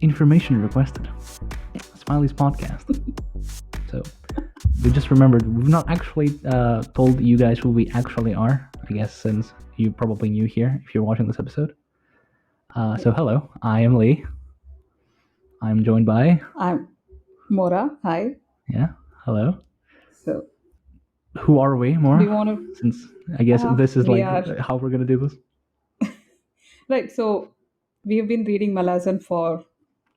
Information requested. Smileyspodcast. So we just remembered we've not actually told you guys who we actually are. I guess since you probably new here if you're watching this episode. So hello, I am Lee. I'm joined by I'm Mora. Hi. hello. So, Who are we, do More? you want to? Since I guess this is We like are how we're gonna do this. right. So, we have been reading Malazan for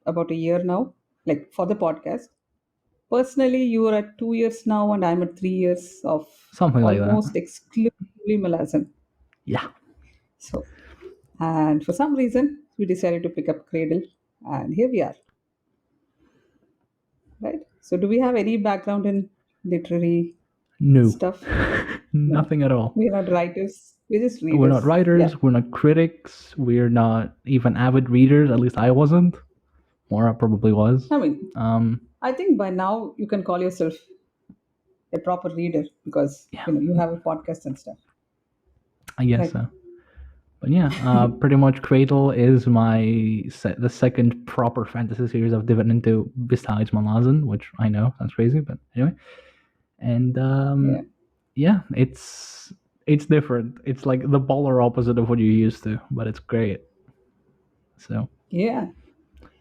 about a year now, like for the podcast. Personally, you are at 2 years now, and I'm at 3 years of Something like that. almost exclusively Malazan. Yeah. So, and for some reason, we decided to pick up Cradle, and here we are. Right. So, do we have any background in literary No. stuff? No. Nothing at all. We're not writers. We're just We're not readers. Yeah. writers, we're not critics, we're not even avid readers, at least I wasn't. Maura probably was. I mean, Um I think by now you can call yourself a proper reader because yeah, you have a podcast and stuff, I guess right? so. But yeah, pretty much Cradle is the second proper fantasy series I've dipped into besides Malazan, which I know sounds crazy, but anyway. And Yeah, yeah, it's different. It's like the polar opposite of what you're used to, but it's great. So yeah.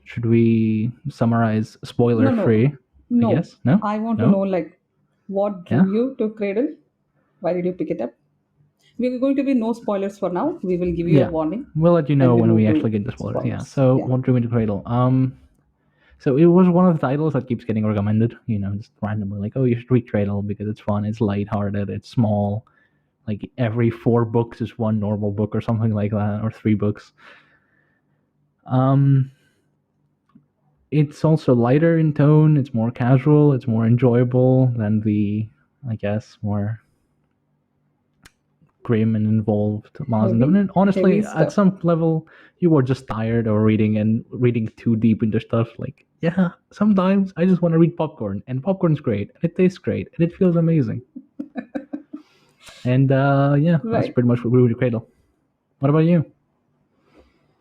should we summarize spoiler No, no, free? I no. guess no, I want to no. know like what Yeah, drew you to Cradle? Why did you pick it up? We're going to be no spoilers for now. We will give you a yeah. warning, We'll let you know then we'll when move we actually to get the spoilers. Yeah. spoilers. So Yeah, what drew me to Cradle? So it was one of the titles that keeps getting recommended. Just randomly, like, oh, you should read Cradle because it's fun, it's lighthearted, it's small. Like every 4 books is one normal book or something like that, or 3 books. Um, it's also lighter in tone. It's more casual. It's more enjoyable than I guess, more grim and involved Malaz. And heavy honestly, at stuff. some level, you were just tired of reading too deep into stuff. Like, yeah, sometimes I just want to read popcorn, and popcorn's great, and it tastes great, and it feels amazing. And yeah, that's Right. pretty much what we would Cradle. What about you?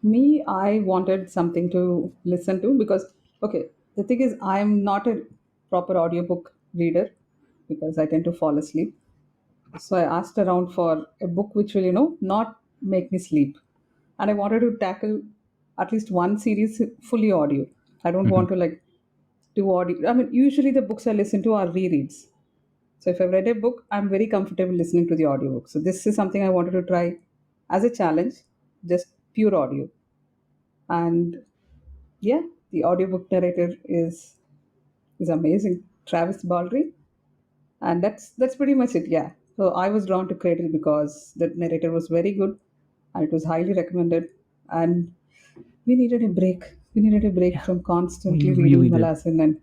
Me, I wanted something to listen to because, okay, the thing is, I'm not a proper audiobook reader because I tend to fall asleep. So I asked around for a book which will, not make me sleep. And I wanted to tackle at least one series fully audio. I don't Mm-hmm. want to like do audio. I mean, usually the books I listen to are rereads. So if I've read a book, I'm very comfortable listening to the audiobook. So this is something I wanted to try as a challenge, just pure audio. And yeah, the audiobook narrator is amazing. Travis Baldry, and that's pretty much it. Yeah, so I was drawn to Cradle because the narrator was very good and it was highly recommended, and we needed a break Yeah, from we constantly reading really did. Malasin, and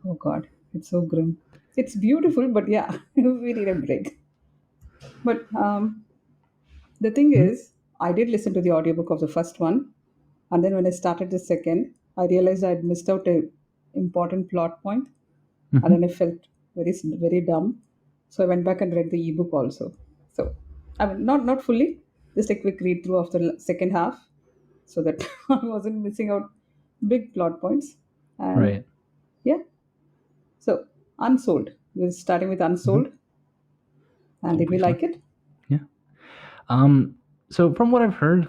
oh god, it's so grim. It's beautiful, but yeah, we need a break. But the thing Hmm? is, I did listen to the audiobook of the first one, and then when I started the second, I realized I'd missed out a important plot point, and Mm-hmm. then I felt very dumb. So I went back and read the ebook also. So I mean, not fully, just a quick read through of the second half, so that I wasn't missing out big plot points. And Right. yeah, so Unsold. We're starting with Mm-hmm. Unsold, and did we Obviously. like it? Yeah. So from what I've heard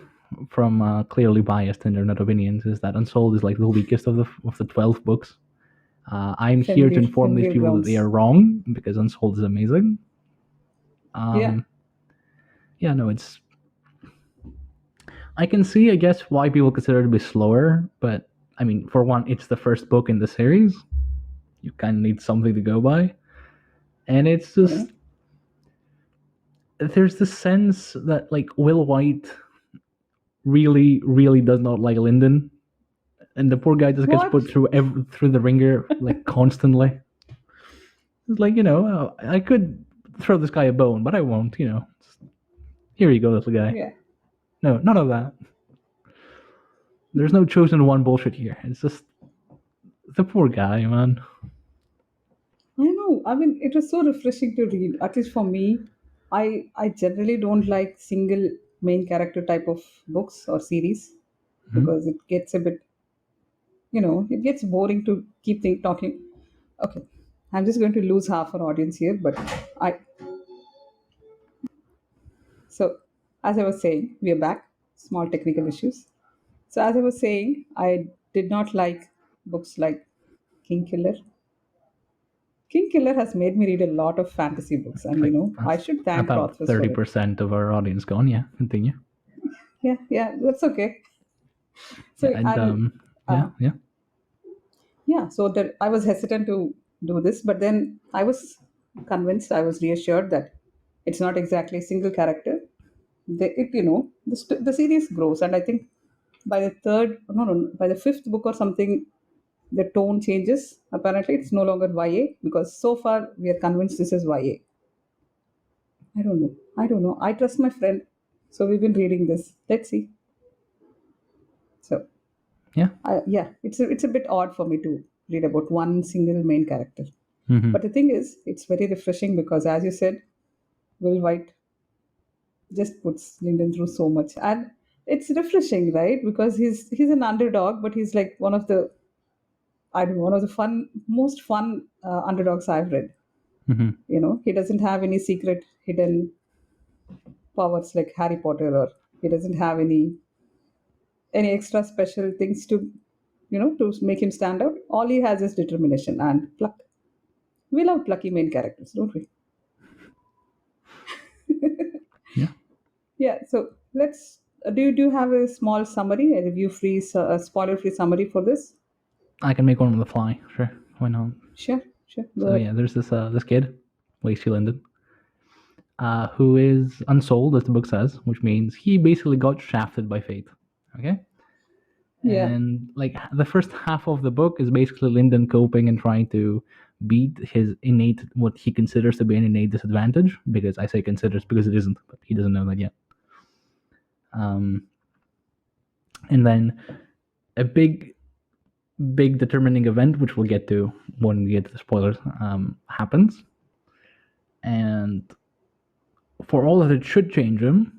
from clearly biased internet opinions, is that Unsouled is like the weakest of the 12 books. I'm here to inform these Familiar people that they grounds. are wrong because Unsouled is amazing. Yeah, Um, yeah, no, it's. I can see, I guess, why people consider it to be slower, but I mean, for one, it's the first book in the series. You kind of need something to go by, and it's yeah. just there's this sense that like Will White really, really does not like Lyndon, and the poor guy just gets What? put through the ringer like constantly. It's like I could throw this guy a bone, but I won't. Here you go, little guy. Yeah. No, none of that. There's no chosen one bullshit here. It's just the poor guy, man. I know. I mean, it was so refreshing to read. At least for me, I generally don't like single main character type of books or series Hmm? because it gets a bit. it gets boring to keep talking. Okay, I'm just going to lose half our audience here, but I. So, as I was saying, we are back. Small technical issues. So, as I was saying, I did not like books like King Killer. King Killer has made me read a lot of fantasy books, and Like I that's should thank about authors for it. 30% of our audience gone. Yeah, continue. Yeah, yeah, that's okay. Yeah, So, and and yeah, yeah. yeah, so that I was hesitant to do this, but then I was convinced, I was reassured that it's not exactly a single character. The series grows, and I think by the third, no, no, by the fifth book or something, the tone changes. Apparently, it's no longer YA because so far we are convinced this is YA. I don't know. I don't know. I trust my friend, so we've been reading this. Let's see. So, Yeah. yeah, it's a bit odd for me to read about one single main character. Hmm. But the thing is, it's very refreshing because, as you said, Will White just puts Lyndon through so much, and it's refreshing, right? Because he's an underdog, but he's like I don't know, one of the most fun underdogs I've read. Hmm. He doesn't have any secret hidden powers like Harry Potter, or he doesn't have any extra special things to make him stand out. All he has is determination and pluck. We love plucky main characters, don't we? Yeah. Yeah. So let's. Do you have a small summary, a review-free, spoiler-free summary for this? I can make one on the fly. Sure, why not? Sure, sure. Go So ahead. yeah, there's this kid, Lacey Linden, who is unsouled, as the book says, which means he basically got shafted by fate. Okay. Yeah, And like the first half of the book is basically Lyndon coping and trying to beat his innate, what he considers to be an innate disadvantage, because I say considers because it isn't, but he doesn't know that yet. And then a big determining event, which we'll get to when we get to the spoilers, happens. And for all that it should change him,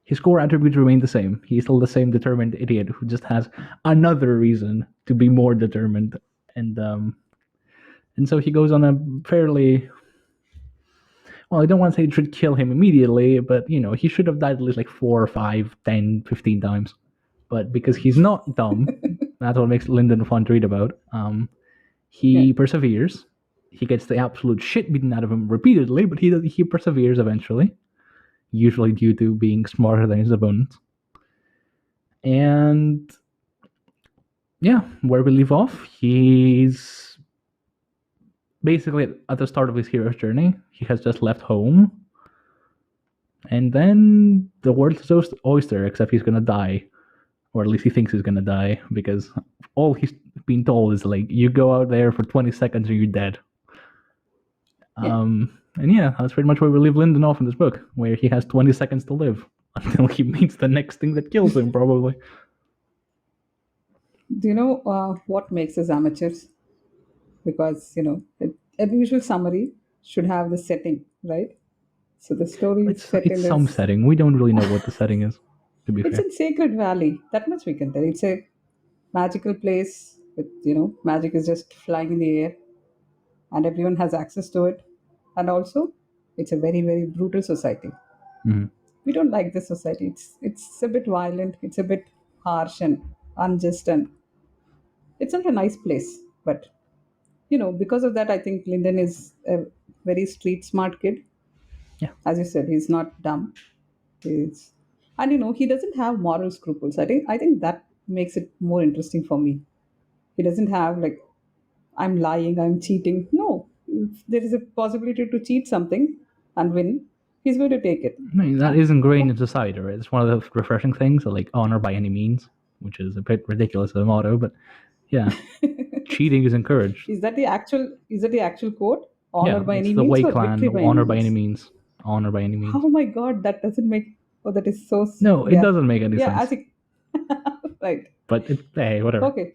his core attributes remain the same. He's still the same determined idiot who just has another reason to be more determined. And so he goes on a fairly, well, I don't want to say it should kill him immediately, but he should have died at least like 4, 5, 10, 15 times. But because he's not dumb, that's what makes Lyndon fun to read about. yeah, He perseveres. He gets the absolute shit beaten out of him repeatedly, but he perseveres eventually, usually due to being smarter than his opponents. And yeah, where we leave off, he's basically at the start of his hero's journey. He has just left home, and then the world's his oyster, except he's gonna die, or at least he thinks he's gonna die, because all he's been told is like, you go out there for 20 seconds or you're dead. yeah. And yeah, that's pretty much where we leave Lyndon off in this book, where he has 20 seconds to live until he meets the next thing that kills him, probably. Do you know what makes us amateurs? Because a usual summary should have the setting, right? So the story is set It's in some this. setting. We don't really know what the setting is, to be It's fair. in Sacred Valley. That much we can tell. It's a magical place with magic is just flying in the air, and everyone has access to it. And also, it's a very very brutal society. Mm-hmm. We don't like this society. It's a bit violent. It's a bit harsh and unjust, and it's not a nice place. But because of that, I think Lyndon is a very street smart kid. Yeah. As you said, he's not dumb. He's, and he doesn't have moral scruples. I think that makes it more interesting for me. He doesn't have like, I'm lying, I'm cheating. No, if there is a possibility to cheat something and win, he's going to take it. I mean, that And is ingrained yeah, in society, right? It's one of the refreshing things, like honor by any means, which is a bit ridiculous as a motto, but yeah, cheating is encouraged. is that the actual quote? Yeah, Honor by it's any the means Way or Clan, victory by any honor by any means? means, honor by any means. Oh my God, that doesn't make. Oh, that is so. No, it Yeah, doesn't make any yeah. sense. As it, right. But hey, whatever. Okay.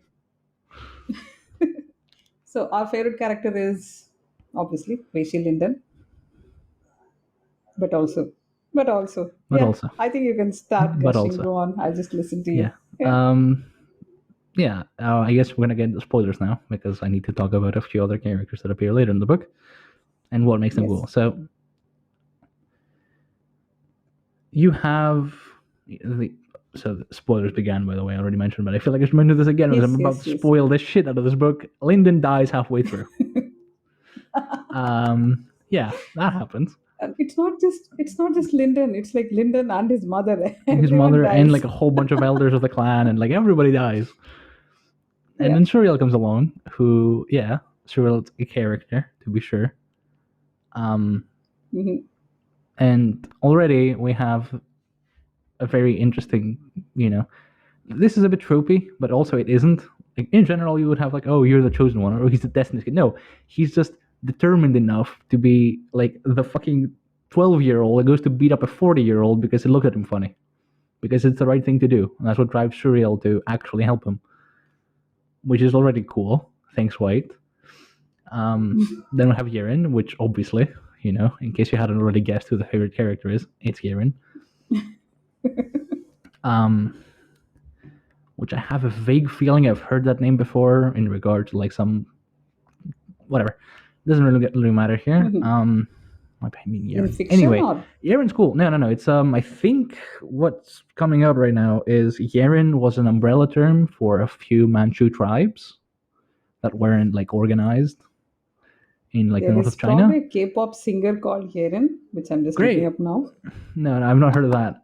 So our favorite character is obviously Rachel Linden, but also, but also, But yeah. also, I think you can start but gushing. also, Go on. I'll just listen to you. yeah. Yeah. Um, yeah, I guess we're gonna get into spoilers now because I need to talk about a few other characters that appear later in the book and what makes them Yes. cool. So you have the so the spoilers began, by the way. I already mentioned, but I feel like I should mention this again because I'm Yes, about yes, to yes. spoil the shit out of this book. Lyndon dies halfway through. Yeah, that happens. And it's not just Lyndon. It's like Lyndon and his mother. His Everyone mother and like dies. a whole bunch of elders of the clan, and like everybody dies. And Yeah. then Suriel comes along, who, yeah, Suriel's a character to be sure. Hmm. And already we have a very interesting, this is a bit tropey, but also it isn't. Like, in general, you would have like, oh, you're the chosen one, or he's the destined kid. No, he's just determined enough to be like the fucking 12-year-old that goes to beat up a 40-year-old because he looked at him funny, because it's the right thing to do, and that's what drives Suriel to actually help him, which is already cool. Thanks, White. Then we have Yeren, which obviously, in case you hadn't already guessed who the favorite character is, it's Yeren. Which I have a vague feeling I've heard that name before in regard to like some whatever. Doesn't really matter here. I mean In Yeren. fiction Anyway, or Yeren's cool. No. It's I think what's coming out right now is Yeren was an umbrella term for a few Manchu tribes that weren't like organized in like the there north of is probably China. a K-pop singer called Yeren, which I'm just looking Great. up now. No, I've not heard of that.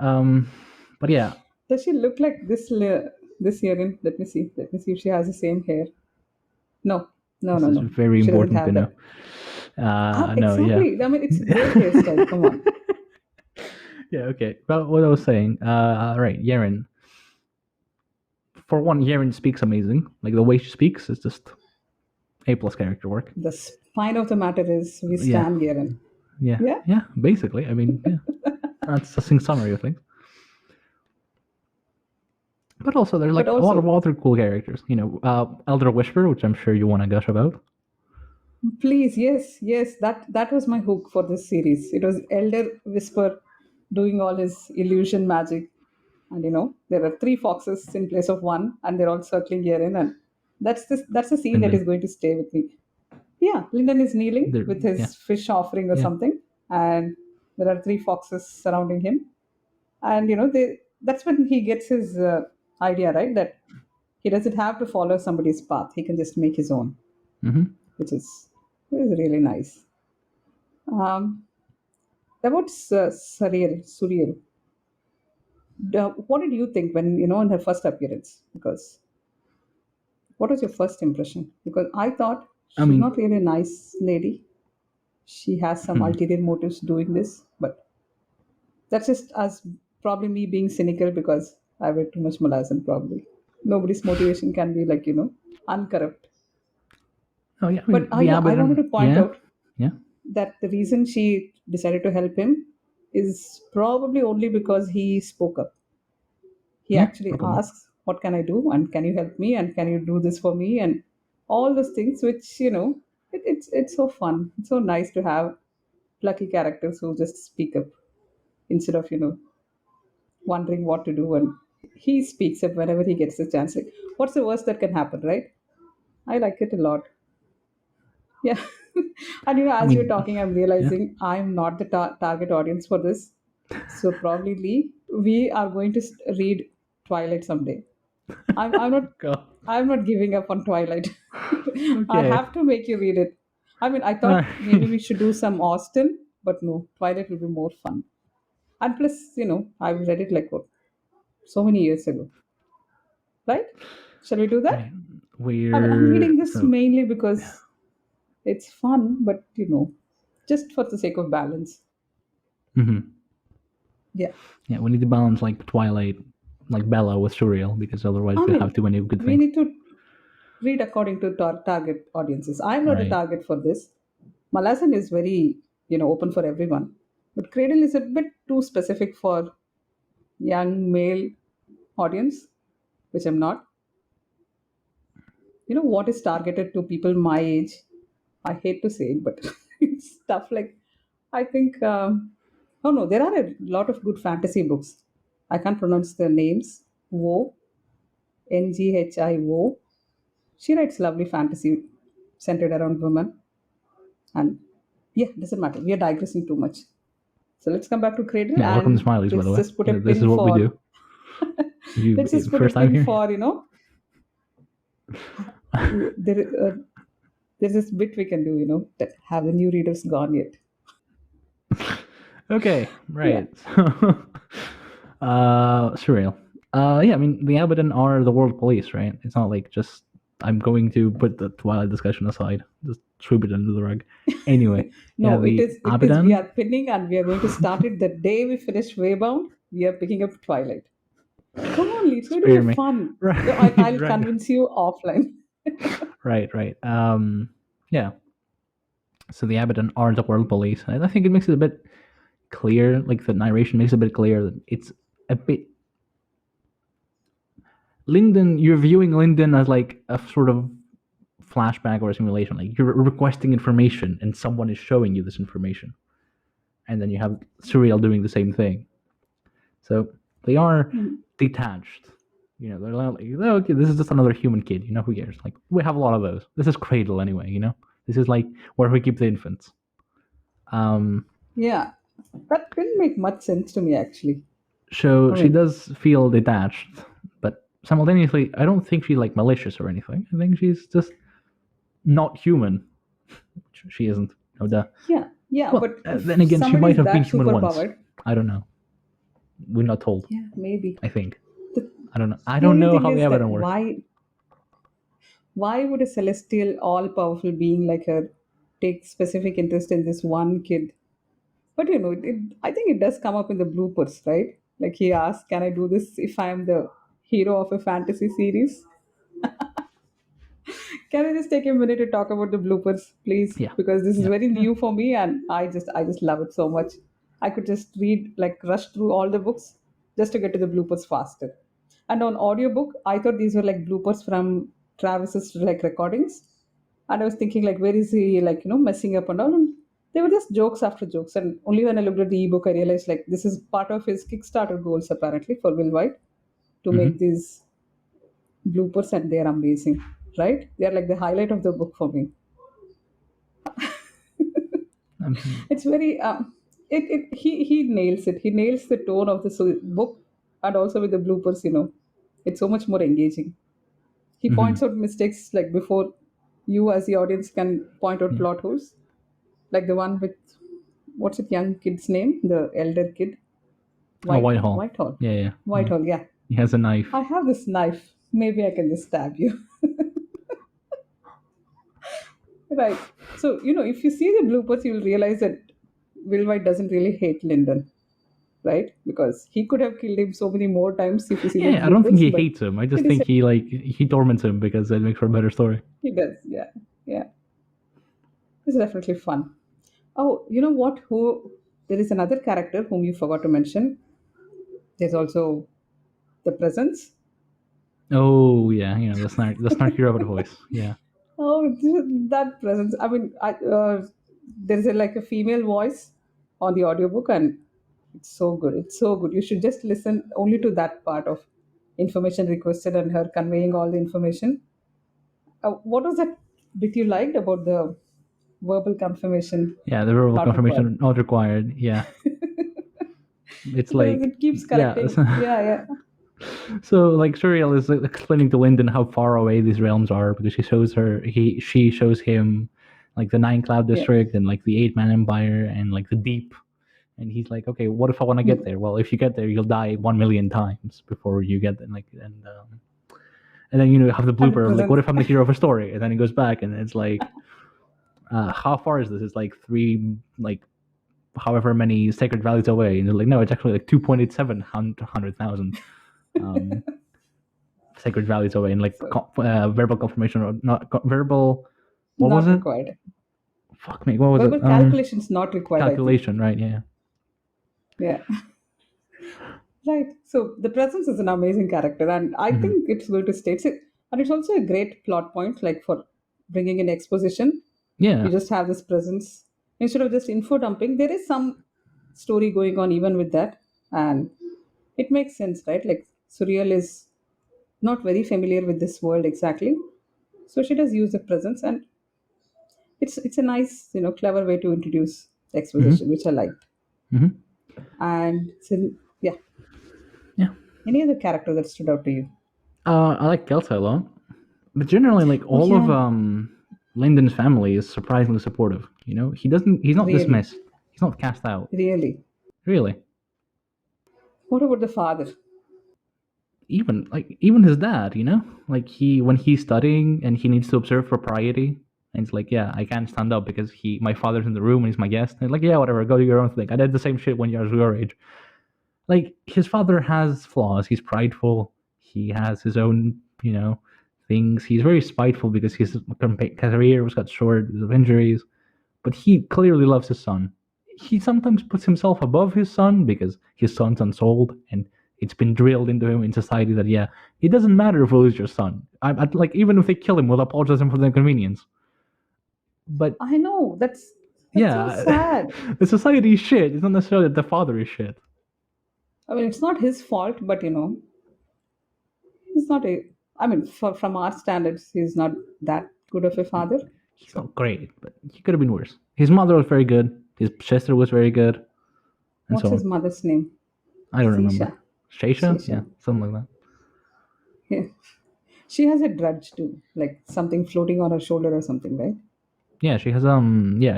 But yeah, Does she look like this Yeren? Let me see. Let me see if she has the same hair. No, no, this no, is no. very She doesn't important to have know. that. No, yeah. Exactly. I mean, it's a great hairstyle. Come on. Yeah, okay. But what I was saying, right, Yeren. For one, Yeren speaks amazing. Like the way she speaks is just A+ character work. The spine of the matter is we Yeah, stand Yeren. yeah, Yeah. yeah. Basically, I mean, yeah. That's a summary of things. But also, there's But like a lot of also, other cool characters. Elder Whisper, which I'm sure you want to gush about. please, yes, yes, that was my hook for this series. It was Elder Whisper doing all his illusion magic, and there are three foxes in place of one, and they're all circling Yeren, and that's the scene that is Lyndon. going to stay with me. Yeah, Lyndon is kneeling There, with yeah, his fish offering or yeah. something, and there are three foxes surrounding him. And that's when he gets his idea, right? That he doesn't have to follow somebody's path; he can just make his own, Mm-hmm. which is really nice. Um, about Surreal. What did you think when in her first appearance? Because what was your first impression? Because I thought I she's mean, not really a nice lady. She has some hmm. ulterior motives doing this, but that's just as probably me being cynical because I read too much Malaz and probably nobody's motivation can be like uncorrupt. Oh yeah, I But mean, the yeah, I Abbot wanted to and point yeah, out yeah, that the reason she decided to help him is probably only because he spoke up. He yeah, actually probably. asks, "What can I do? And can you help me? And can you do this for me?" And all those things, which it's so fun. It's so nice to have plucky characters who just speak up instead of wondering what to do. And he speaks up whenever he gets the chance. Like, what's the worst that can happen, right? I like it a lot. Yeah. And I as you're mean, talking, I'm yeah. realizing I'm not the target audience for this. So probably we are going to read Twilight someday. I'm not God. I'm not giving up on Twilight. I Okay. have to make you read it. I mean, I All thought maybe right. we should do some Austen, but no, Twilight will be more fun. And plus, I read it like what, so many years ago, right? Shall we do that? Right. I'm We're reading this so mainly yeah. because it's fun, but just for the sake of balance. Mm-hmm. Yeah. Yeah, we need to balance like Twilight, like Bella with Surreal, because otherwise I we have mean, too many good we things. need to read according to target audiences. I'm not a Right. target for this. Malasan is very, open for everyone. But Cradle is a bit too specific for young male audience, which I'm not. What is targeted to people my age? I hate to say it, but it's stuff like I think. Oh no, there are a lot of good fantasy books. I can't pronounce their names. Woe. Nghio. She writes lovely fantasy centered around women. And yeah, doesn't matter. We are digressing too much. So let's come back to Cradle Yeah, welcome to and Smileys, by the let's way. just put a This is pin what we for do. If you let's just put a first time pin here. for there, there's this bit we can do, that have the new readers gone yet. Okay, Yeah. right. Surreal. Yeah, I mean the Abaddon are the world police, right? It's not like just I'm going to put the Twilight discussion aside, just sweep it under the rug. Anyway, yeah, No, it the is. It is. We Abaddon. are pinning, and we are going to start it the day we finish Waybound. We are picking up Twilight. Come on, Lee, it's going to Spare be me. fun. No, Right, I'll right, convince you offline. right. Yeah. So the Abaddon are the world police, and I think it makes it a bit clear. Like the narration makes it a bit clear that it's a bit Linden. You're viewing Linden as like a sort of flashback or a simulation. Like you're requesting information, and someone is showing you this information, and then you have Surreal doing the same thing. So they are detached. They're like, oh, okay, this is just another human kid. Who cares? Like we have a lot of those. This is Cradle anyway. This is like where we keep the infants. Um, Yeah, that didn't make much sense to me actually. so I she mean, does feel detached, but simultaneously, I don't think she's like malicious or anything. I think she's just not human. She isn't. No duh. yeah, Well, but if then again, she somebody might is have been that human super once. powered, I don't know. We're not told. yeah, maybe. I think. The, I don't know. I the don't only know thing how the is that Abaddon works. why would a celestial, all-powerful being like her take specific interest in this one kid? But I think it does come up in the bloopers, right? Like he asks, "Can I do this if I am the hero of a fantasy series?" Can I just take a minute to talk about the bloopers, please? Yeah. Because this is Yeah. very Yeah. new for me, and I just love it so much. I could just read like rush through all the books just to get to the bloopers faster. And on audiobook, I thought these were like bloopers from Travis's like recordings, and I was thinking like, where is he like messing up and all? And they were just jokes after jokes. And only when I looked at the ebook, I realized like this is part of his Kickstarter goals apparently for Will White to make Mm-hmm. these bloopers, and they're amazing, right? They're like the highlight of the book for me. Um, It's very he nails it. He nails the tone of the book, and also with the bloopers, it's so much more engaging. He mm-hmm. points out mistakes like before you as the audience can point out Yeah. plot holes, like the one with what's it young kid's name, the elder kid, Oh, Whitehall. Whitehall, Yeah, yeah. Mm. Whitehall. Yeah, He has a knife. I have this knife. Maybe I can just stab you. Right. So, if you see the bloopers, you'll realize that Will White doesn't really hate Lyndon, right? Because he could have killed him so many more times if you see the Yeah, I don't think bloopers, he but hates him. I just he think doesn't. he torments him because it makes for a better story. He does. Yeah. Yeah. It's definitely fun. Oh, you know what? There is another character whom you forgot to mention. There's also the presence. Oh yeah, the snarky robot voice. Yeah. Oh, that presence. I mean, there's like a female voice on the audiobook, and it's so good. It's so good. You should just listen only to that part of information requested and her conveying all the information. What was that bit you liked about the verbal confirmation Yeah, the verbal not required? confirmation not required. Yeah. It's Because like it keeps yeah. correcting. Yeah, yeah. So like Surreal is like, explaining to Lyndon how far away these realms are because she shows him like the Nine Cloud Yeah. District and like the Eight Man Empire and like the Deep, and he's like, okay, what if I want to get Hmm. there? Well, if you get there, you'll die 1 million times before you get there. And then you have the And the blooper like, what presence. if I'm the hero of a story? And then he goes back and it's like, how far is this? It's like three like however many sacred values away, and they're like, no, it's actually like 2.87 hundred thousand. Um, Sacred values away and like So, verbal confirmation or not verbal. What was not it? required. Fuck me. What was it? Verbal calculations not required, I think. Calculation. Right. Yeah. Yeah. Right. So the presence is an amazing character, and I Mm-hmm. think it's going to stay. And it's also a great plot point, like for bringing in exposition. Yeah. You just have this presence instead of just info dumping. There is some story going on even with that, and it makes sense, right? Like Surreal is not very familiar with this world exactly. So she does use the presence, and it's a nice, clever way to introduce exposition, Mm-hmm. which I liked. Mm-hmm. And so, yeah, Yeah. any other character that stood out to you? I like Kelsa a lot, but generally, like Oh all of yeah, Lyndon's family is surprisingly supportive. You know, he's not really, dismissed. He's not cast out. really. Really, What about the father? even his dad. You know, like when he's studying and he needs to observe propriety, and it's like, yeah, I can't stand up because my father's in the room and he's my guest. And like, yeah, whatever, go do your own thing. I did the same shit when I was your age. Like his father has flaws. He's prideful. He has his own, things. He's very spiteful because his career was cut short because of injuries. But he clearly loves his son. He sometimes puts himself above his son because his son's unsouled, and it's been drilled into him in society that yeah, it doesn't matter if we lose your son. Like even if they kill him, we'll apologize him for the inconvenience. But I know that's so yeah, sad. the society is shit. It's not necessarily that the father is shit. I mean, it's not his fault, but he's not a. I mean, from our standards, he's not that good of a father. He's So, not great, but he could have been worse. His mother was very good. His sister was very good, and what's so his on. mother's name? I don't remember. Sisha. Shaisha? Yeah, Sisha. something like that. Yeah. She has a drudge too, like something floating on her shoulder or something, right? Yeah, she has a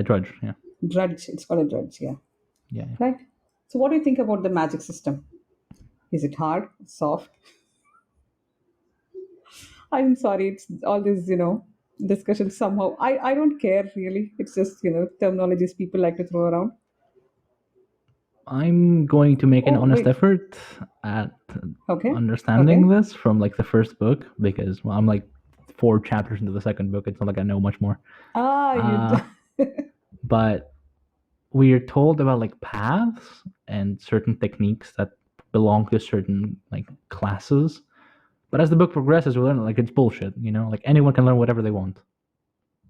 drudge. Yeah, Drudge. It's called a drudge. Yeah. yeah, yeah. Right. So, what do you think about the magic system? Is it hard, soft? I'm sorry, it's all these, discussions somehow. I don't care really. It's just, terminologies people like to throw around. I'm going to make an Oh, honest wait. effort at Okay. understanding Okay. this from like the first book because I'm like 4 chapters into the second book. It's not like I know much more. Ah, Uh, but we are told about like paths and certain techniques that belong to certain like classes. But as the book progresses, we learn like it's bullshit. Like anyone can learn whatever they want.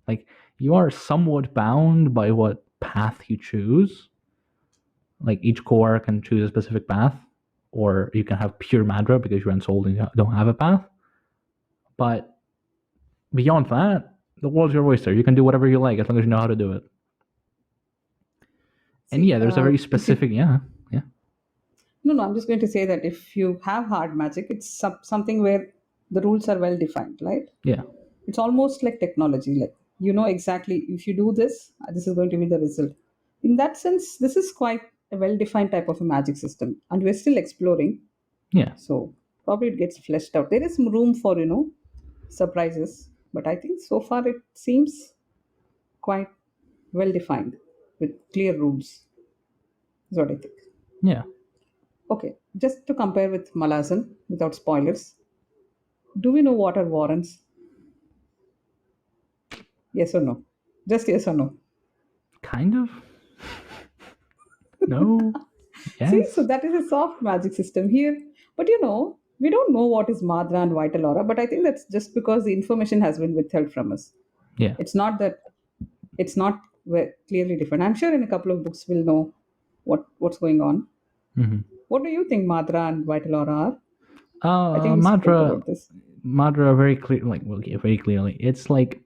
Like you are somewhat bound by what path you choose. Like each core can choose a specific path, or you can have pure Madra because you're unsouled and you don't have a path. But beyond that, the world's your oyster. You can do whatever you like as long as you know how to do it. And see, yeah, there's a very if you, specific yeah. no, I'm just going to say that if you have hard magic, it's something where the rules are well defined, right? Yeah. It's almost like technology. Like, exactly if you do this, this is going to be the result. In that sense, this is quite a well defined type of a magic system, and we're still exploring. Yeah. So probably it gets fleshed out. There is some room for surprises, but I think so far it seems quite well defined with clear rules. Is what I think. Yeah. Okay, just to compare with Malazan without spoilers, do we know what are warrants? Yes or no? Just yes or no. Kind of. No. See, so Yes. that is a soft magic system here. But we don't know what is Madra and Vital Aura, but I think that's just because the information has been withheld from us. Yeah. It's not that it's not clearly different. I'm sure in a couple of books we'll know what's going on. Mm-hmm. What do you think Madra and Vital Aura are? I think we spoke Madra, about this. very clear, like well, okay, very clearly, it's like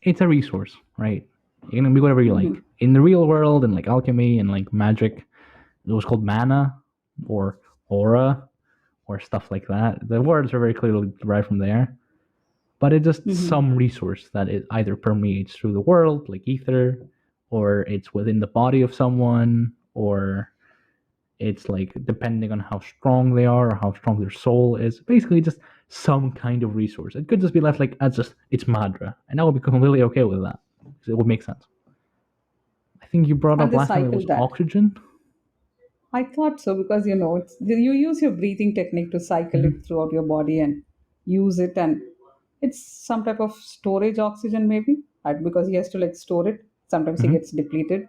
it's a resource, right? You can be whatever you like. In the real world, and like alchemy and like magic, it was called mana or aura or stuff like that. The words are very clearly derived from there. But it's just Hmm. some resource that it either permeates through the world, like ether, or it's within the body of someone, or it's like depending on how strong they are or how strong their soul is. Basically, just some kind of resource. It could just be left like as just it's Madra, and I would be completely okay with that. It would make sense. I think you brought And up they last time it cycle was that. oxygen. I thought so because you use your breathing technique to cycle Mm-hmm. it throughout your body and use it, and it's some type of storage oxygen maybe, because he has to like store it. Sometimes he Mm-hmm. gets depleted.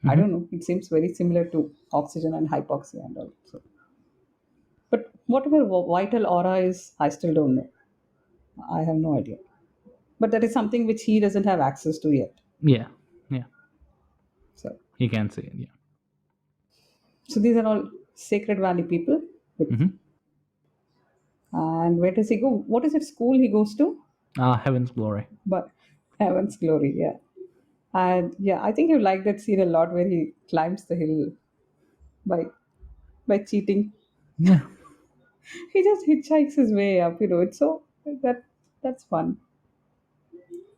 I Mm-hmm. don't know. It seems very similar to oxygen and hypoxia and all. So, but whatever vital aura is, I still don't know. I have no idea. But that is something which he doesn't have access to yet. Yeah, yeah, So, you can see it. Yeah. so these are all Sacred Valley people with Mm-hmm. And where does he go? What is it school he goes to? Heaven's Glory. But Heaven's Glory, yeah. And yeah, I think you like that scene a lot where he climbs the hill by cheating. Yeah. He just hitchhikes his way up, It's so that's fun,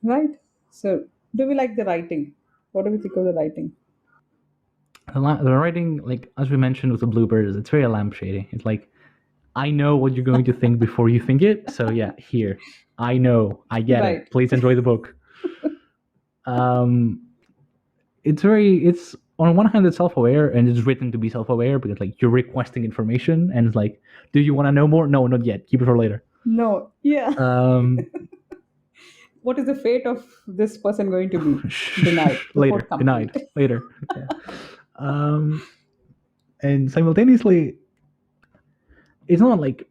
right? So, do we like the writing? What do we think of the writing? The writing, like as we mentioned with the bloopers, it's very lampshading. It's like, I know what you're going to think before you think it. So yeah, here, I know, I get Right. it. Please enjoy the book. Um, it's on one hand it's self-aware and it's written to be self-aware because like you're requesting information and it's like, do you want to know more? No, not yet. Keep it for later. No, yeah. Um, What is the fate of this person going to be? Denied. later, Report complete. denied, later. Yeah. And simultaneously, it's not like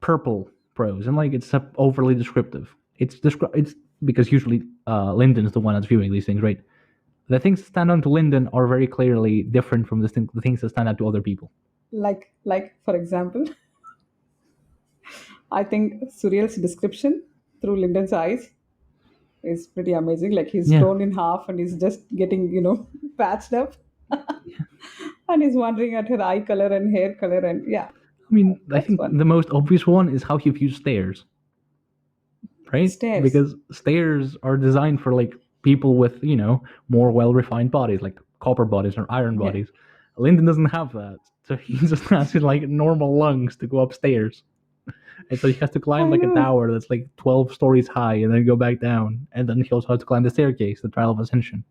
purple prose and like it's overly descriptive. It's because usually Lyndon's the one that's viewing these things, right? The things that stand out to Lyndon are very clearly different from the things that stand out to other people. Like for example, I think Suriel's description through Lyndon's eyes is pretty amazing. Like he's Yeah. torn in half and he's just getting, patched up. And he's wondering at her eye color and hair color and yeah. I mean, I That's think fun. the most obvious one is how he views stairs, right? Stairs. Because stairs are designed for like people with, more well-refined bodies, like copper bodies or iron Yeah. bodies. Lyndon doesn't have that, so he just has like normal lungs to go upstairs, and so he has to climb I like a know. tower that's like 12 stories high and then go back down, and then he also has to climb the staircase, the Trial of Ascension.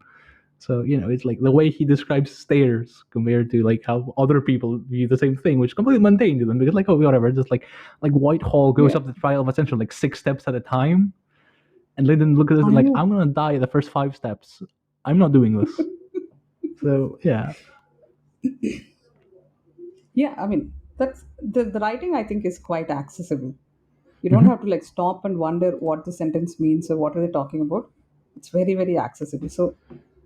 So it's like the way he describes stairs compared to like how other people view the same thing, which is completely mundane to them because like, oh, whatever, just like Whitehall goes Yeah. up the Trial of Ascension like 6 steps at a time, and Lyndon looks at it I like, know. I'm gonna die the first 5 steps. I'm not doing this. So yeah, Yeah, I mean that's the writing I think is quite accessible. You don't have to like stop and wonder what the sentence means or what are they talking about. It's very, very accessible. So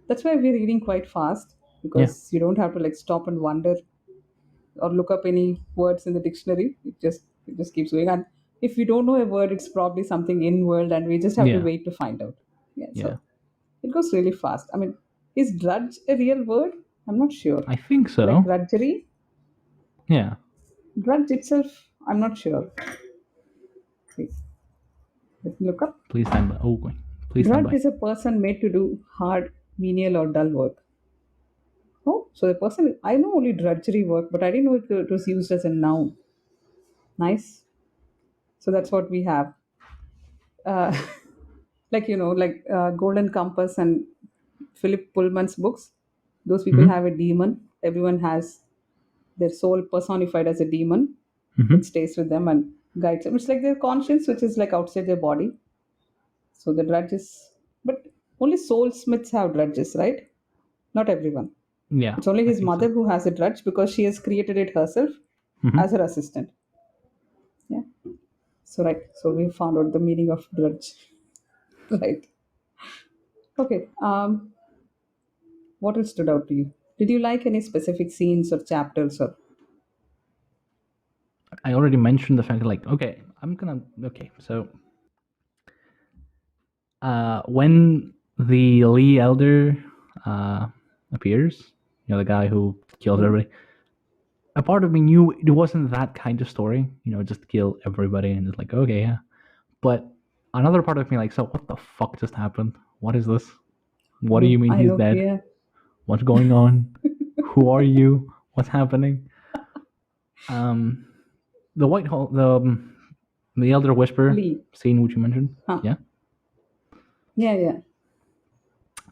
that's why we're reading quite fast yeah, because you don't have to like stop and wonder or look up any words in the dictionary. It just keeps going. And if we don't know a word, it's probably something in world and we just have to yeah, wait to find out. Yeah. yeah. So it goes really fast. I mean, is drudge a real word? I'm not sure. I think so. Like drudgery? Yeah. Drudge itself, I'm not sure. Wait, let me look up. Please stand by. Oh, please stand Drudge by. is a person made to do hard, menial, or dull work. Oh, so the person, I know only drudgery work, but I didn't know it was used as a noun. Nice. So that's what we have. Uh, like Golden Compass and Philip Pullman's books. Those people have a demon. Everyone has their soul personified as a demon. Mm-hmm. It stays with them and guides them. It's like their conscience, which is like outside their body. So the drudges, but only soul smiths have drudges, right? Not everyone. Yeah. It's only I his think mother so. who has a drudge because she has created it herself as her assistant. Yeah. So right. So we found out the meaning of drudge. Right. Okay. What else stood out to you? Did you like any specific scenes or chapters or I already mentioned the fact that like, okay, so when the Lee Elder appears, the guy who kills yeah. everybody, a part of me knew it wasn't that kind of story, just kill everybody and it's like, okay, yeah. But another part of me like, so what the fuck just happened? What is this? What do you mean I he's know. dead? Yeah. What's going on? Who are you? What's happening? The Whitehall, the Elder Whisper Lee. scene which you mentioned, Huh. yeah. Yeah.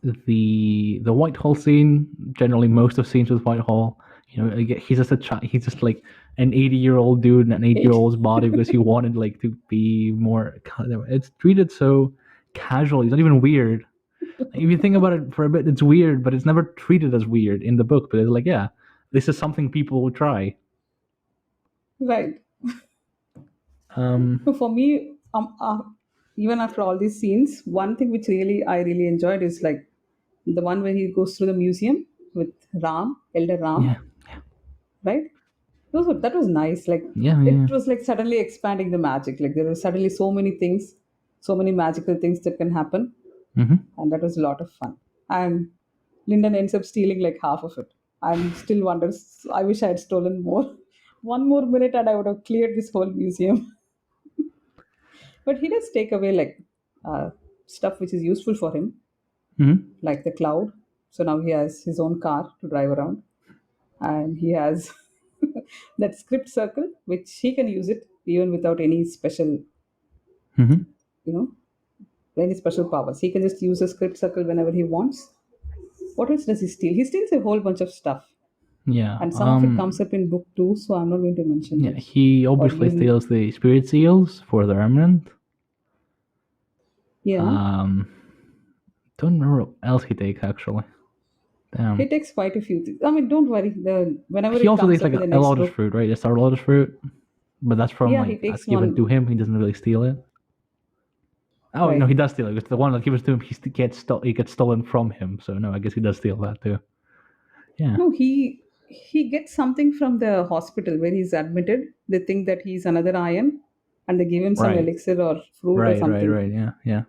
The Whitehall scene, generally most of scenes with Whitehall, he's just a child. He's just like an 80-year-old dude in an 8-year-old's body because he wanted like to be more. It's treated so casually. It's not even weird. If you think about it for a bit, it's weird, but it's never treated as weird in the book. But it's like, yeah, this is something people would try. Right. Um, So for me, even after all these scenes, one thing which I really enjoyed is like the one where he goes through the museum with Ram, Elder Ram, yeah, right? That was nice. Like Yeah, yeah. it was like suddenly expanding the magic. Like there were suddenly so many things, so many magical things that can happen, Mm-hmm. and that was a lot of fun. And Lyndon ends up stealing like half of it, and still wonders. I wish I had stolen more. One more minute, and I would have cleared this whole museum. But he does take away like uh, stuff which is useful for him, Mm-hmm. like the cloud. So now he has his own car to drive around, and he has that script circle which he can use it even without any special, Mm-hmm. you know, any special powers. He can just use a script circle whenever he wants. What else does he steal? He steals a whole bunch of stuff, Yeah. and some of it comes up in book 2, so I'm not going to mention Yeah. it. He Or obviously you, steals the spirit seals for the remnant. yeah, Um, don't remember what else he takes actually. he Damn. takes quite a few things. I mean, don't worry. Whenever He it also comes takes up like in the a next lotus book, fruit, right? Just our lotus fruit, but that's from yeah, he like that's takes given to one, him. He doesn't really steal it. Oh no, right? he does steal it. It's the one that gives to him. He gets stolen from him. So no, I guess he does steal that too. Yeah. No, he gets something from the hospital where he's admitted. They think that he's another iron, and they give him some Right. elixir or fruit or Right. Right. something. Right. Yeah. Yeah.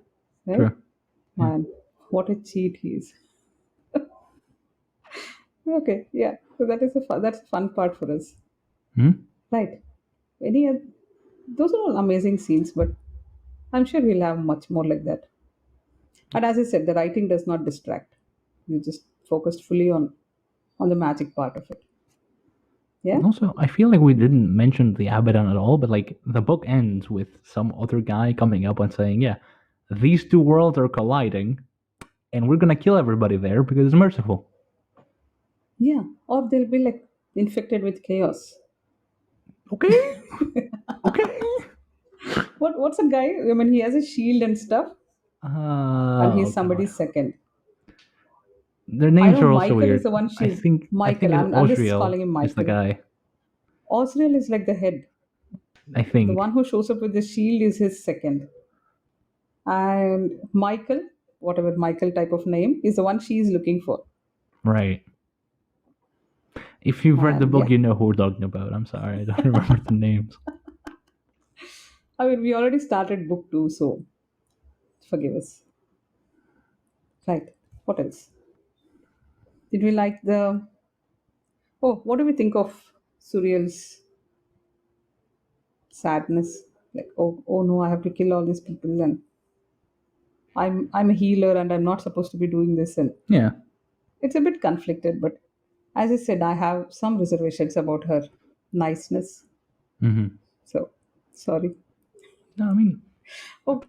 Right? True. Yeah. Man, what a cheat he is. Okay, yeah. So that's a fun part for us, Hmm. right? Any oth- those are all amazing scenes, but I'm sure we'll have much more like that. And as I said, the writing does not distract. You just focused fully on the magic part of it. Yeah. Also, I feel like we didn't mention the Abaddon at all, but like the book ends with some other guy coming up and saying, "Yeah, these two worlds are colliding, and we're gonna kill everybody there because it's merciful." Yeah. Or they'll be like infected with chaos. Okay. Okay. What's a guy? I mean, he has a shield and stuff, and he's Oh god. somebody's second. Their I names know are also Michael is weird. the one I she's think I think Michael. it's I'm just Osriel calling him is the Michael. guy. Osriel is like the head. I The think. one who shows up with the shield is his second. And Michael, whatever Michael type of name, is the one she is looking for. Right. If you've read the And book, yeah, you know who we're talking about. I'm sorry, I don't remember the names. I mean, we already started book 2, so forgive us. Right. What else? Did we like the. Oh, what do we think of Surreal's sadness? Like, oh no, I have to kill all these people, and I'm a healer, and I'm not supposed to be doing this. And Yeah. it's a bit conflicted, but as I said, I have some reservations about her niceness. Mm-hmm. So, sorry. No, I mean, Oh,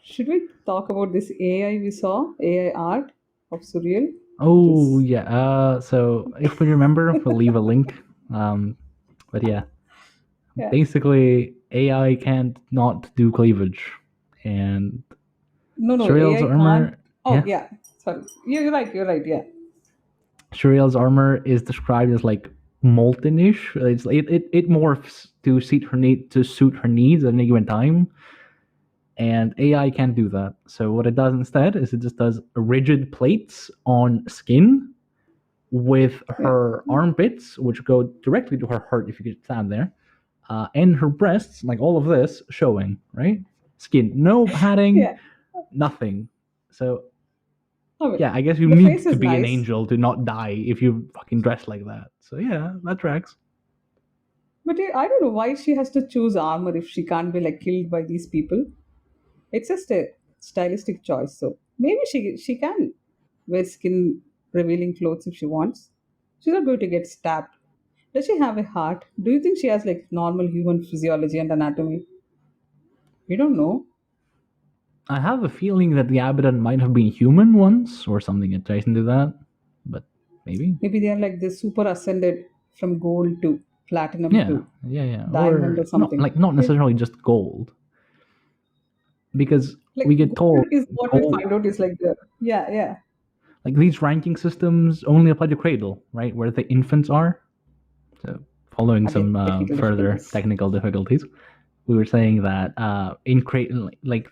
should we talk about this AI we saw? AI art of Surreal? oh Just, yeah. So if we remember, we'll leave a link. Um, but yeah, yeah. basically AI can't not do cleavage, and No, Shuriel's AI can't. armor. Oh, Yeah, yeah. Sorry. You're right. You're right. Yeah. Shuriel's armor is described as like molten-ish. It morphs to suit her needs at any given time, and AI can't do that. So what it does instead is it just does rigid plates on skin with Yeah. her armpits, which go directly to her heart if you could stand there, and her breasts, like all of this, showing, right? Skin, no padding, Yeah. nothing. So I mean, yeah, I guess you the face need to is be an nice. angel to not die if you fucking dress like that. So yeah, that tracks. But I don't know why she has to choose armor if she can't be like killed by these people. It's just a stylistic choice. So maybe she can wear skin revealing clothes if she wants. She's not going to get stabbed. Does she have a heart? Do you think she has like normal human physiology and anatomy? We don't know. I have a feeling that the Abaddon might have been human once or something adjacent to that, but maybe. Maybe they are like the super ascended from gold to platinum Yeah, to yeah, yeah. diamond or Or something. not Yeah. necessarily just gold, because we Like get told gold is what we gold find out is like the yeah, yeah. like these ranking systems only apply to Cradle, right, where the infants are. So following Again, some technical further difficulties. technical difficulties, we were saying that in Cradle, like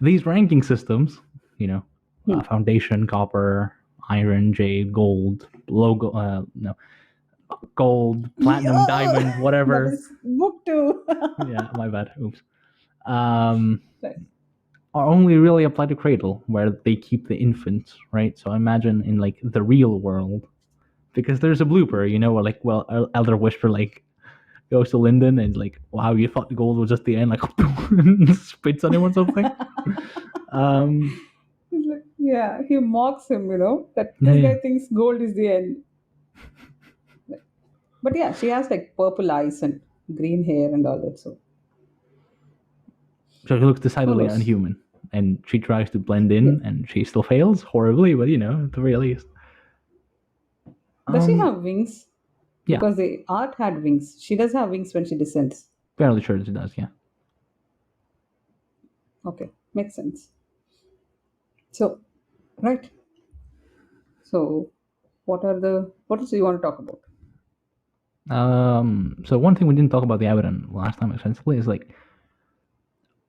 these ranking systems, you know, Hmm. foundation, copper, iron, jade, gold, logo, no, gold, platinum, diamond, That whatever. is book two. Yeah, my bad. Oops. Are Right. only really apply to Cradle, where they keep the infants, right? So imagine in like the real world, because there's a blooper, where like, Elder Whisper like goes to Lyndon and like, wow, you thought the gold was just the end, like spits on him or something. He's like, yeah, he mocks him, that Yeah, this yeah. guy thinks gold is the end. But yeah, she has like purple eyes and green hair and all that. So So she looks who decidedly knows? unhuman, and she tries to blend Yeah. in, and she still fails horribly. But at the very least, Does she um, have wings? yeah, Because the art had wings. She does have wings when she descends. fairly sure that she does. Yeah. Okay, makes sense. So, right. So, what else do you want to talk about? So one thing we didn't talk about the Abaddon last time extensively is like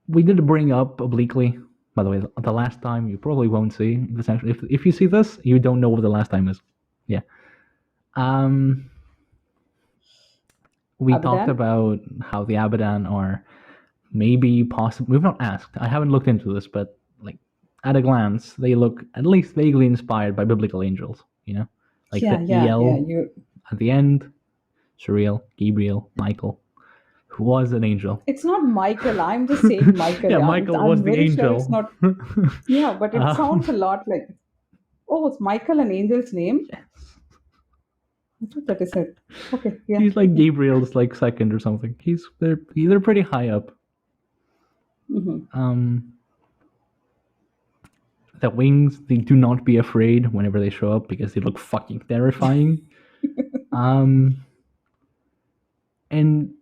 we did bring up obliquely. By the way, the last time you probably won't see. Essentially, if you see this, you don't know what the last time is. Yeah. Um, we talked Abadan? about how the Abaddon are maybe possible. We've not asked. I haven't looked into this, but like at a glance, they look at least vaguely inspired by biblical angels. Like Yeah, the yeah. EL at the end, Surreal, Gabriel, Michael, who was an angel. It's not Michael. I'm just saying Michael. Yeah, I'm, Michael was I'm the very sure it's angel. not. Yeah, but it sounds a um, lot like. Oh, it's Michael an angel's name? I thought that is it. Okay, yeah. he's like Gabriel's like second or something. They're pretty high up. Mm-hmm. The wings, they do not be afraid whenever they show up because they look fucking terrifying. And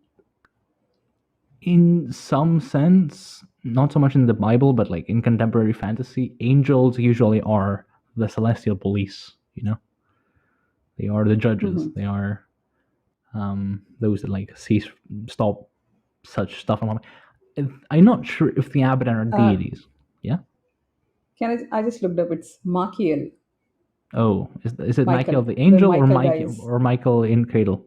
in some sense, not so much in the Bible, but like in contemporary fantasy, angels usually are the celestial police. They are the judges. Mm-hmm. They are those that like stop such stuff. I'm not sure if the Abaddon are Uh, deities. Yeah. I just looked up. It's Machiel. Oh, is it Michael Michael. the The angel or Michael Michael guys. or Michael in Cradle?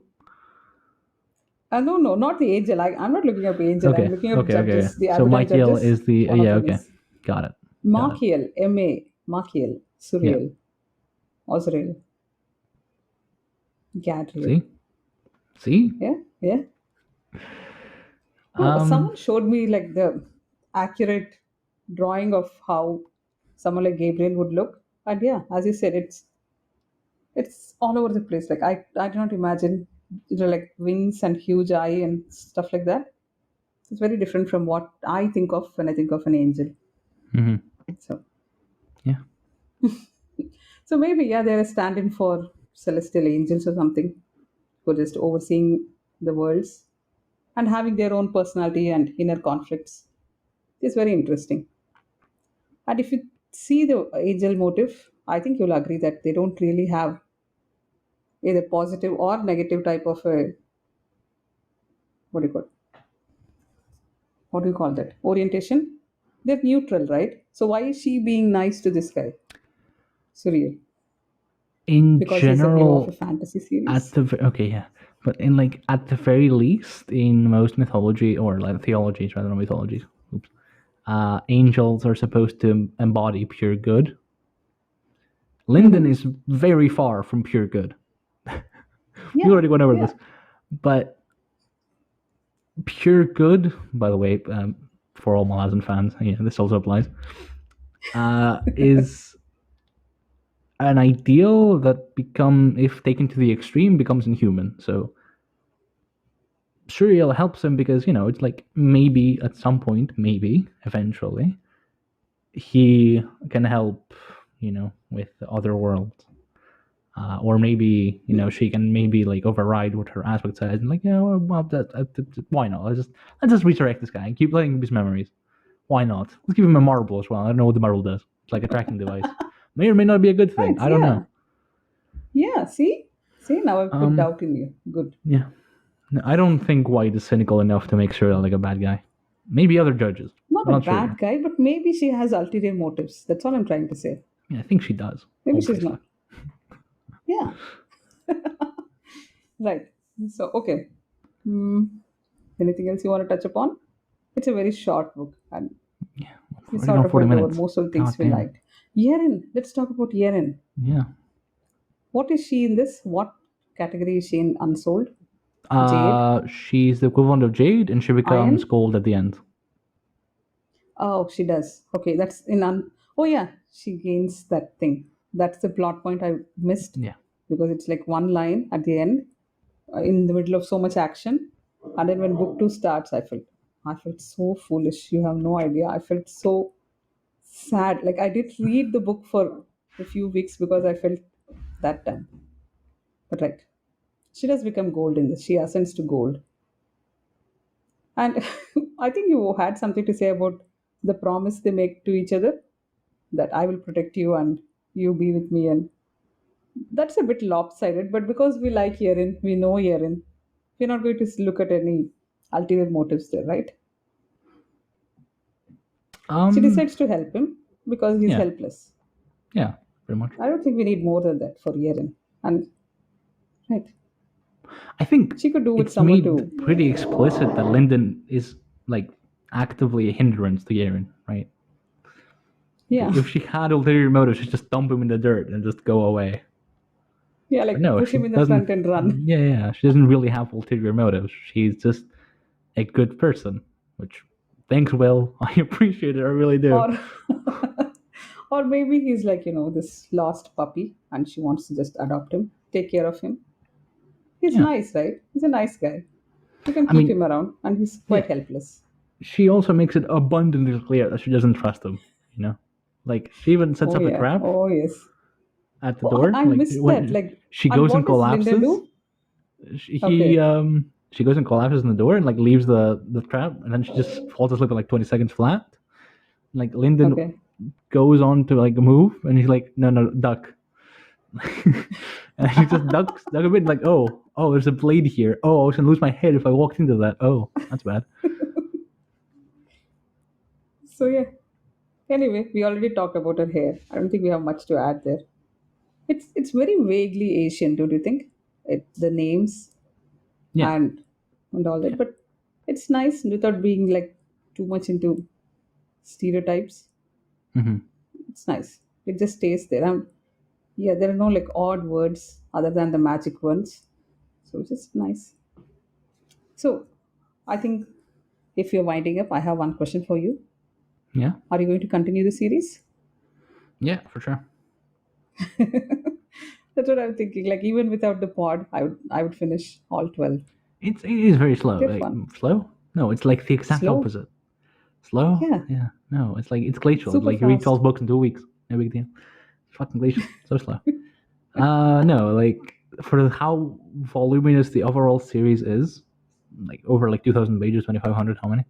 No, no, not the angel. I'm not looking up angel. I'm Okay, looking up okay, okay. judges. The So Abadan Michael judges. is the One of yeah. them Okay, is got it, got it. Machiel. M-A. Machiel. Yeah. Surreal. Osrael. Gadriel. See, see. Yeah, yeah. No, Um, someone showed me like the accurate drawing of how someone like Gabriel would look. And yeah, as you said, it's all over the place. Like I do not imagine like wings and huge eye and stuff like that. It's very different from what I think of when I think of an angel. mhm, So yeah. so maybe yeah, they're a stand-in for celestial angels or something who are just overseeing the worlds and having their own personality and inner conflicts. It's very interesting. And if you see the angel motive, I think you'll agree that they don't really have either positive or negative type of a what do you call what do you call that orientation? They're neutral, right? So why is she being nice to this guy, Surreal? In Because he's a hero of a general, fantasy at series. the okay, yeah, but in like at the very least, in most mythology or like theologies rather than mythologies, oops, angels are supposed to embody pure good. Lyndon Hmm. is very far from pure good. We Yeah, already went over yeah. this, but pure good, by the way, for all Malaz fans, yeah, this also applies, is an ideal that if taken to the extreme, becomes inhuman. So Suriel helps him because, it's like maybe at some point, maybe eventually, he can help, with the other world. Or maybe she can maybe like override what her aspect says and like why not let's just resurrect this guy and keep letting him his memories. Why not? Let's give him a marble as well. I don't know what the marble does. It's like a tracking device. May or may not be a good thing. Right, I don't yeah. know. Yeah, see now I've put Um, doubt in you. Good. yeah. No, I don't think White is cynical enough to make sure like a bad guy. Maybe other judges. Not I'm a not sure. bad guy, but maybe she has ulterior motives. That's all I'm trying to say. Yeah, I think she does. Maybe she's Obviously. not. Yeah. Right. So, okay. Hmm. Anything else you want to touch upon? It's a very short book, and Yeah, we already sort gone of 40 went over minutes. most of the God things we damn. liked. Yerin. Let's talk about Yerin. Yeah. What is she in this? What category is she in Unsouled? Jade? She's the equivalent of Jade, and she becomes Iron? gold at the end. Oh, she does. Okay, that's in oh yeah, she gains that thing. That's the plot point I missed Yeah. because it's like one line at the end, in the middle of so much action, and then when book two starts, I felt so foolish. You have no idea. I felt so sad. Like I did read the book for a few weeks because I felt that time. But right, she does become gold in this. She ascends to gold. And I think you had something to say about the promise they make to each other that I will protect you and you be with me. And that's a bit lopsided, but because we like Yerin, we know Yerin, we're not going to look at any ulterior motives there, right? She Um. decides to help him because he's Yeah. helpless. Yeah. Pretty much. I don't think we need more than that for Yerin. And right, I think she could do with it's someone made to, pretty explicit that Lyndon is like actively a hindrance to Yaren, right? yeah, If she had ulterior motives, she'd just dump him in the dirt and just go away. yeah, But like no, push she him in the front doesn't. and run. Yeah, yeah, she doesn't really have ulterior motives. She's just a good person, which thanks, Will. I appreciate it. I really do. Or, or maybe he's like, this lost puppy and she wants to just adopt him, take care of him. He's Yeah, nice, right? He's a nice guy. You can I keep mean, him around, and he's yeah. quite helpless. She also makes it abundantly clear that she doesn't trust him. Like she even sets Oh up a yeah. trap Oh yes. at the Oh, door. I Like missed that. when Like, she and goes and what does Linda collapses, do? he Okay. she goes and collapses in the door and like leaves the trap, and then she just falls asleep at like 20 seconds flat. Like Lyndon Okay. goes on to like move, and he's like, no, no, duck. And he just duck a bit, like, oh, there's a blade here. Oh, I was gonna lose my head if I walked into that. Oh, that's bad. So yeah. Anyway, we already talked about her hair. I don't think we have much to add there. It's very vaguely Asian, don't you think? The names Yeah, and all yeah. that, but it's nice without being like too much into stereotypes. Hmm. It's nice. It just stays there. Yeah, there are no like odd words other than the magic ones. So it's just nice. So I think if you're winding up, I have one question for you. Yeah, Are you going to continue the series? yeah, for sure. That's what I'm thinking. Like even without the pod, I would finish all 12. It is very slow. They're Like, fun. slow? No, it's like the exact Slow. opposite. Slow? Yeah. Yeah. No, it's like it's glacial. It's Super like you read fast. 12 books in 2 weeks. No big deal. It's fucking glacial. So slow. No, like for how voluminous the overall series is, like over like 2,000 pages, 2,500, how many?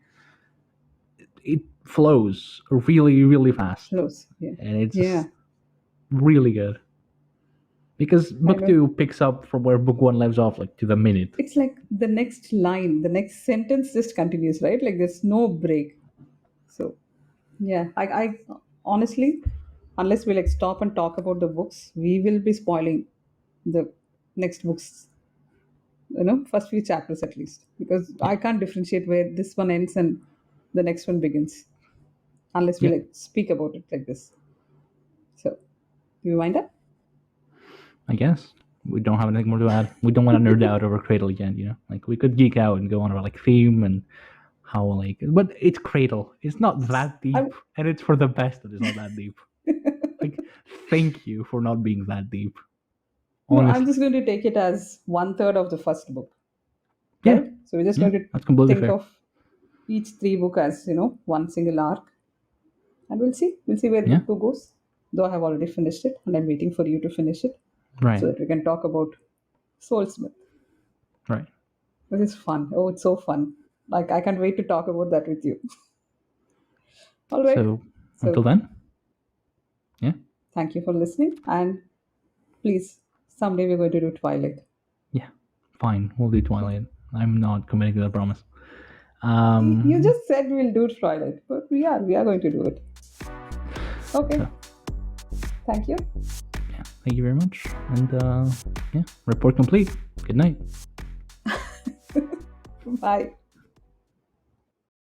It flows really, really fast, Close. Yeah. and it's Yeah. just really good because I book know. two picks up from where book one leaves off, like to the minute. It's like the next line, the next sentence just continues, right? Like there's no break. So yeah, I honestly, unless we like stop and talk about the books, we will be spoiling the next books, first few chapters at least, because Yeah. I can't differentiate where this one ends and the next one begins unless we Yep. like speak about it like this. So, do we wind up? I guess we don't have anything more to add. We don't want to nerd out over Cradle again. Like we could geek out and go on about like theme and how like, but it's Cradle. It's not that I'm, deep, and it's for the best that it's not that deep. Like, thank you for not being that deep. no, I'm Honestly, just going to take it as one third of the first book, yeah, right? So we're just yeah, going to that's completely think fair. of each three book as one single arc, and we'll see where Yeah, book two goes. Though I have already finished it, and I'm waiting for you to finish it right, so that we can talk about Soulsmith. right. This is fun. Oh, it's so fun. Like I can't wait to talk about that with you. All right. So until So then, yeah, thank you for listening, and please someday we're going to do Twilight. yeah, fine. We'll do Twilight. I'm not committing to that promise. You just said we'll do Twilight, but we are going to do it. Okay. So Thank you. yeah. Thank you very much. And yeah, report complete. Good night. Bye.